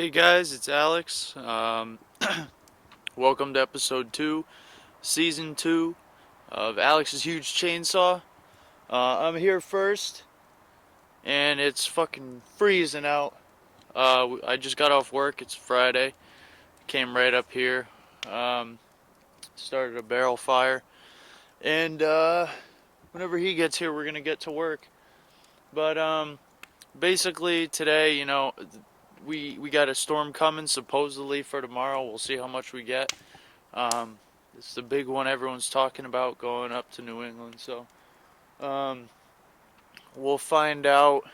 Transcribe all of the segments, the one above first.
Hey guys, it's Alex. Welcome to episode 2, season 2 of Alex's Huge Chainsaw. I'm here first, and it's fucking freezing out. I just got off work, it's Friday. Came right up here, started a barrel fire, and whenever he gets here, we're gonna get to work. But basically today, we got a storm coming supposedly for tomorrow. We'll see how much we get. It's the big one everyone's talking about going up to New England. So we'll find out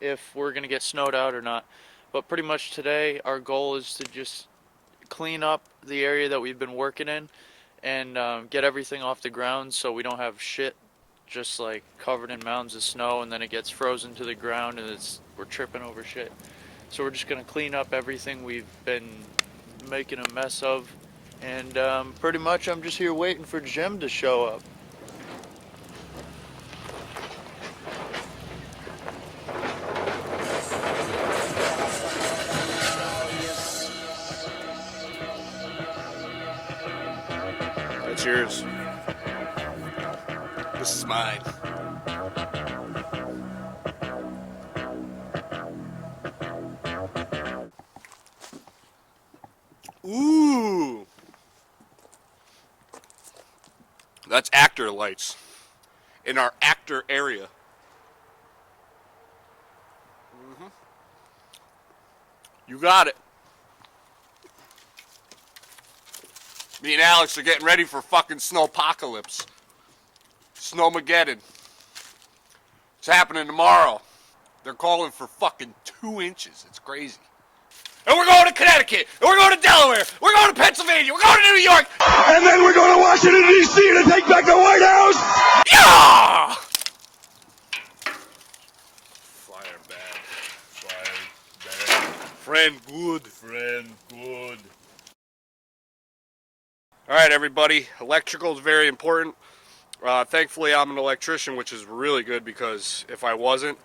if we're gonna get snowed out or not. But pretty much today, our goal is to just clean up the area that we've been working in and get everything off the ground so we don't have shit just like covered in mounds of snow and then it gets frozen to the ground and we're tripping over shit. So we're just gonna clean up everything we've been making a mess of, and pretty much I'm just here waiting for Jim to show up. That's yours. This is mine. Ooh. That's actor lights in our actor area. You got it. Me and Alex are getting ready for fucking snowpocalypse. Snowmageddon. It's happening tomorrow. They're calling for fucking 2 inches. It's crazy. And we're going to Connecticut. And we're going to Delaware. We're going to Pennsylvania. We're going to New York. And then we're going to Washington, D.C. to take back the White House. Yeah! Fire bad. Fire bad. Friend good. Friend good. All right, everybody. Electrical is very important. Thankfully, I'm an electrician, which is really good because if I wasn't,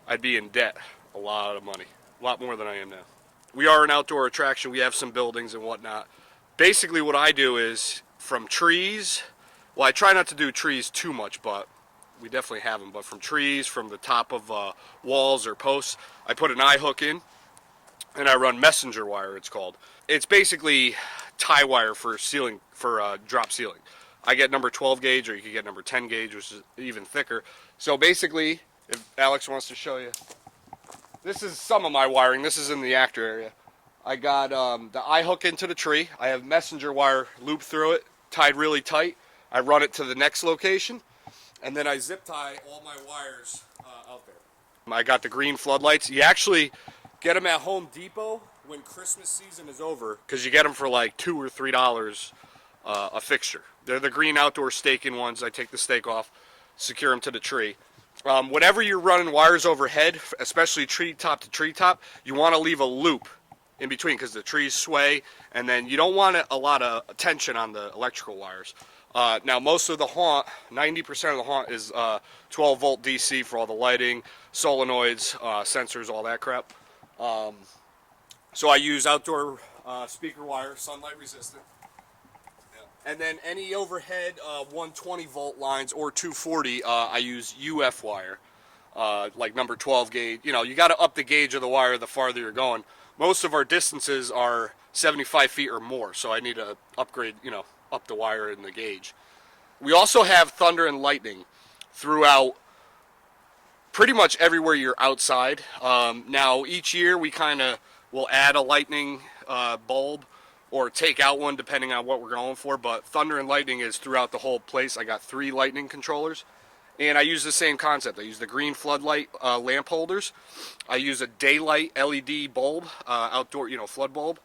I'd be in debt a lot of money. A lot more than I am now. We are an outdoor attraction. We have some buildings and whatnot. Basically, what I do is from trees, well, I try not to do trees too much, but we definitely have them. But from trees, from the top of walls or posts, I put an eye hook in, and I run messenger wire, it's called. It's basically tie wire for ceiling, for drop ceiling. I get number 12 gauge, or you can get number 10 gauge, which is even thicker. So basically, if Alex wants to show you, this is some of my wiring. This is in the actor area. I got the eye hook into the tree. I have messenger wire looped through it, tied really tight. I run it to the next location, and then I zip tie all my wires out there. I got the green floodlights. You actually get them at Home Depot when Christmas season is over, because you get them for like $2 or $3 a fixture. They're the green outdoor staking ones. I take the stake off, secure them to the tree. Whenever you're running wires overhead, especially treetop to treetop, you want to leave a loop in between because the trees sway, and then you don't want a lot of tension on the electrical wires. Now, most of the haunt, 90% of the haunt is 12 volt DC for all the lighting, solenoids, sensors, all that crap. So I use outdoor speaker wire, sunlight resistant. And then any overhead 120 volt lines or 240, I use UF wire, like number 12 gauge. You know, you got to up the gauge of the wire the farther you're going. Most of our distances are 75 feet or more, so I need to upgrade, up the wire in the gauge. We also have thunder and lightning throughout pretty much everywhere you're outside. Now, each year we kind of will add a lightning bulb or take out one depending on what we're going for, but thunder and lightning is throughout the whole place. I got 3 lightning controllers, and I use the same concept. I use the green floodlight lamp holders. I use a daylight LED bulb, outdoor, flood bulb,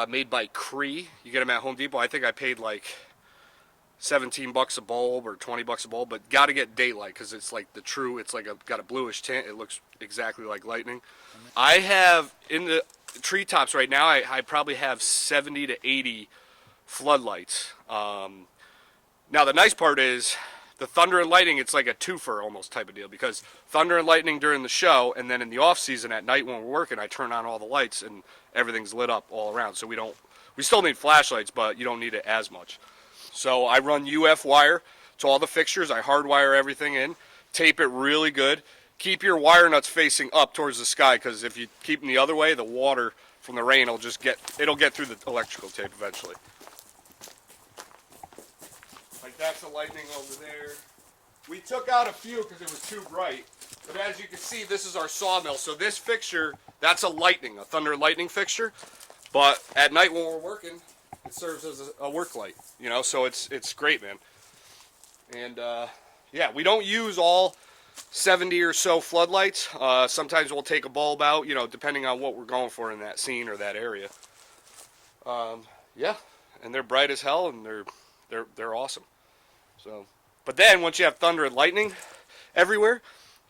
made by Cree. You get them at Home Depot. I think I paid like $17 a bulb or $20 a bulb, but got to get daylight because it's like the true, it's like got a bluish tint. It looks exactly like lightning. I have in the treetops right now, I probably have 70 to 80 floodlights. Now the nice part is The Thunder and Lightning, it's like a twofer almost type of deal, because Thunder and Lightning during the show, and then in the off season at night when we're working, I turn on all the lights and everything's lit up all around. So we still need flashlights, but you don't need it as much. So I run UF wire to all the fixtures. I hardwire everything in, tape it really good. Keep your wire nuts facing up towards the sky, because if you keep them the other way, the water from the rain will it'll get through the electrical tape eventually. Like that's the Lightning over there. We took out a few because it was too bright, but as you can see, this is our sawmill. So this fixture, that's a Lightning, a Thunder Lightning fixture. But at night when we're working, it serves as a work light, you know. So it's great, man. And yeah, we don't use all 70 or so floodlights. Sometimes we'll take a bulb out, you know, depending on what we're going for in that scene or that area. Yeah, and they're bright as hell, and they're awesome. So, but then once you have Thunder and Lightning everywhere,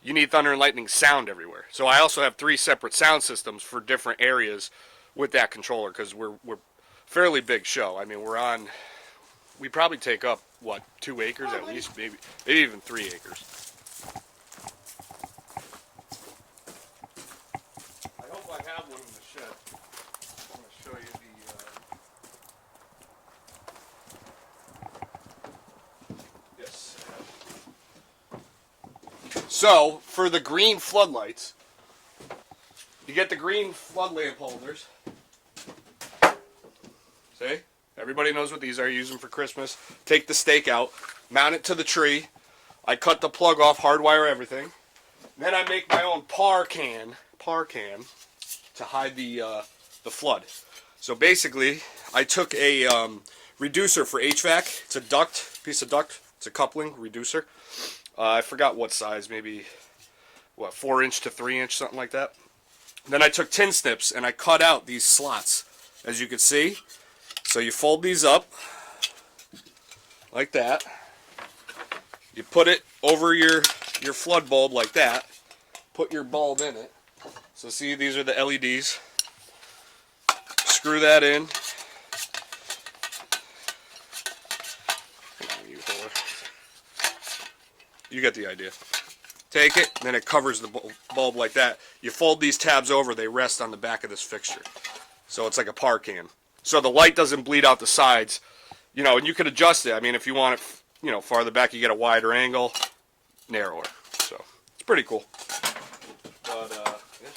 you need Thunder and Lightning sound everywhere. So I also have 3 separate sound systems for different areas with that controller, because we're fairly big show. I mean, we probably take up what, 2 acres at least, maybe even 3 acres. I hope I have one in the shed. I'm going to show you the yes. So for the green floodlights, you get the green flood lamp holders. See? Everybody knows what these are. You use them for Christmas. Take the stake out, mount it to the tree. I cut the plug off, hardwire everything. Then I make my own par can to hide the flood. So basically, I took a reducer for HVAC. It's a piece of duct. It's a coupling reducer. I forgot what size, maybe 4-inch to 3-inch, something like that. Then I took tin snips and I cut out these slots, as you can see. So you fold these up like that. You put it over your flood bulb like that. Put your bulb in it. So see, these are the LEDs. Screw that in. You get the idea. Take it, then it covers the bulb like that. You fold these tabs over, they rest on the back of this fixture. So it's like a par can. So the light doesn't bleed out the sides, you know, and you can adjust it. I mean, if you want it, you know, farther back, you get a wider angle, narrower. So it's pretty cool. But yeah.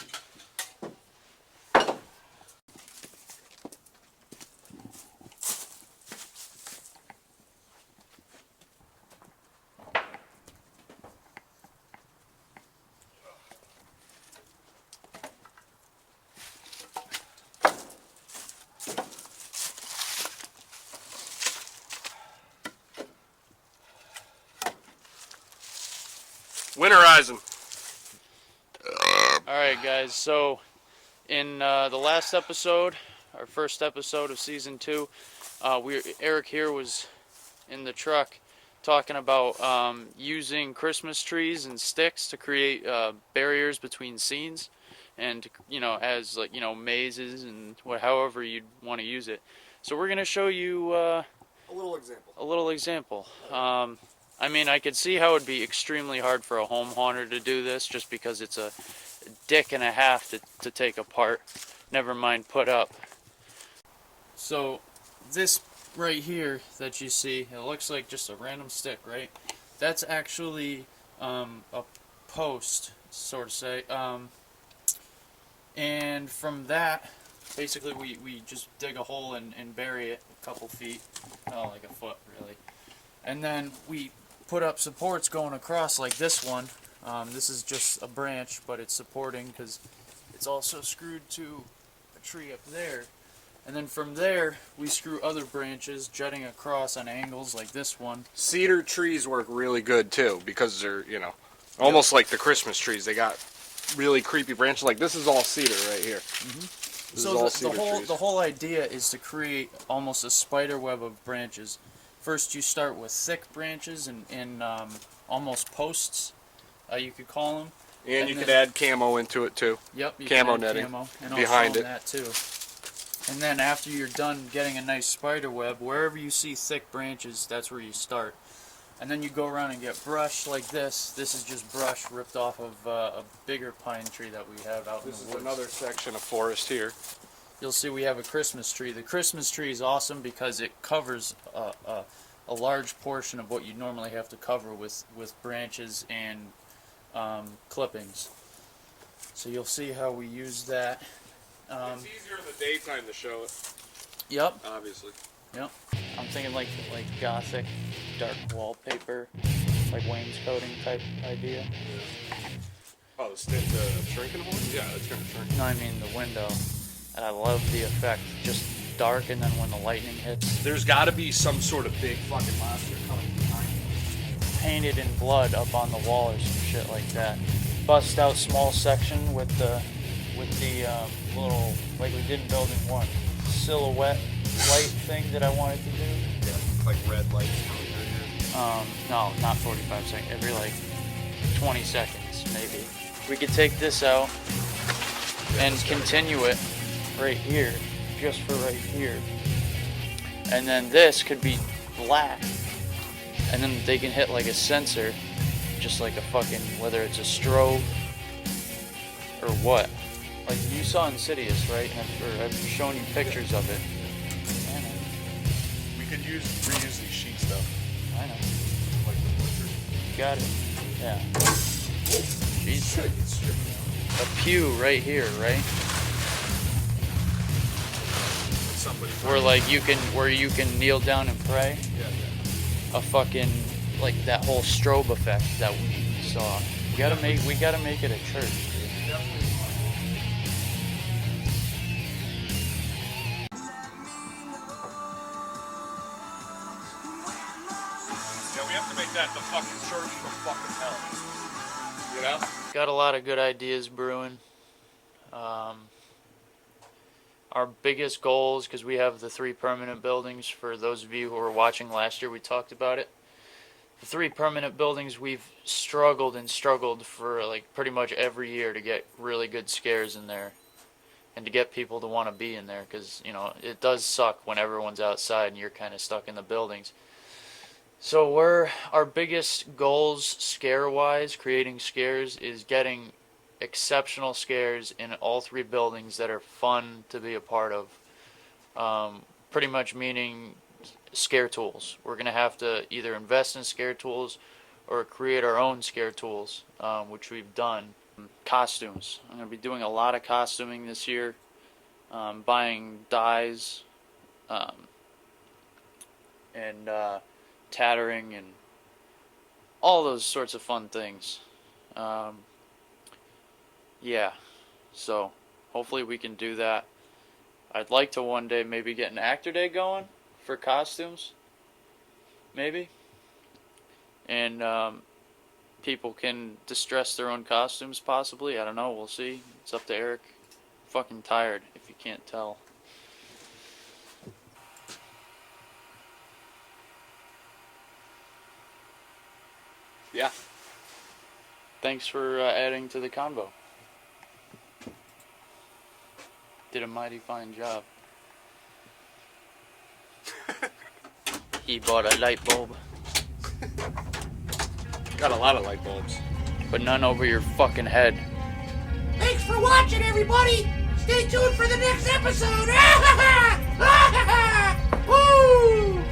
Winterizing. Alright guys, so in the last episode, our first episode of season 2, Eric here was in the truck talking about using Christmas trees and sticks to create barriers between scenes, and you know, as like, you know, mazes and however you'd want to use it. So we're gonna show you A little example. a little example. I mean, I could see how it'd be extremely hard for a home haunter to do this, just because it's a dick and a half to take apart, never mind put up. So this right here that you see, it looks like just a random stick, right? That's actually a post, sort of say. And from that, basically we just dig a hole and bury it a couple feet, like a foot really. And then we put up supports going across like this one. This is just a branch, but it's supporting because it's also screwed to a tree up there. And then from there, we screw other branches jutting across on angles like this one. Cedar trees work really good too, because they're, you know, almost like the Christmas trees. They got really creepy branches. Like this is all cedar right here. This So is all cedar the whole idea is to create almost a spider web of branches. First, you start with thick branches and almost posts, you could call them. And you could add camo into it too. Yep, you Camo can add netting camo, and behind also it. that too. And then after you're done getting a nice spider web, wherever you see thick branches, that's where you start. And then you go around and get brush like this. This is just brush ripped off of a bigger pine tree that we have out in This the is woods. another section of forest here. You'll see we have a Christmas tree. The Christmas tree is awesome because it covers a large portion of what you normally have to cover with branches and clippings. So you'll see how we use that. It's easier in the daytime to show it, Yep. obviously. Yep. I'm thinking like gothic, dark wallpaper, like wainscoting type idea. Oh, the shrinking horse? Yeah, it's gonna shrink. No, I mean the window. And I love the effect. Just dark, and then when the lightning hits, There's got to be some sort of big fucking monster coming behind you. painted in blood up on the wall or some shit like that. Bust out small section with the little, like we did in building 1, silhouette light thing that I wanted to do. Yeah, like red lights coming through here. No, not 45 seconds. Every like 20 seconds, maybe. We could take this out and continue it right here, just for right here. And then this could be black. And then they can hit like a sensor, just like a fucking, whether it's a strobe or what. Like you saw Insidious, right? I've shown you pictures of it. I know. We could reuse these sheets though. I know. Like the butcher. You got it. Yeah. Jesus. Shit, it's stripped down. A pew right here, right? Somebody. Where you can kneel down and pray. Yeah, yeah. A fucking, like that whole strobe effect that we saw. We gotta make it a church, dude. Yeah, we have to make that the fucking church from fucking hell. You know? Got a lot of good ideas brewing. Our biggest goals, because we have the 3 permanent buildings, for those of you who were watching last year, we talked about it. The 3 permanent buildings, we've struggled for like pretty much every year to get really good scares in there and to get people to want to be in there, because, you know, it does suck when everyone's outside and you're kind of stuck in the buildings. So our biggest goals scare-wise, creating scares, is getting exceptional scares in all 3 buildings that are fun to be a part of. Pretty much meaning scare tools. We're going to have to either invest in scare tools or create our own scare tools, which we've done. Costumes. I'm going to be doing a lot of costuming this year. Buying dyes and tattering and all those sorts of fun things. Yeah, so hopefully we can do that. I'd like to one day maybe get an actor day going for costumes, maybe, and people can distress their own costumes possibly. I don't know, we'll see. It's up to Eric. Fucking tired, if you can't tell. Yeah. Thanks for adding to the convo. Did a mighty fine job. He bought a light bulb, Got a lot of light bulbs. but none over your fucking head. Thanks for watching, everybody! Stay tuned for the next episode! Woo!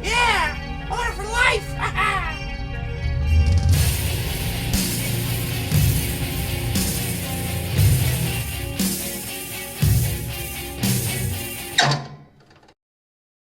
Yeah! Order for life!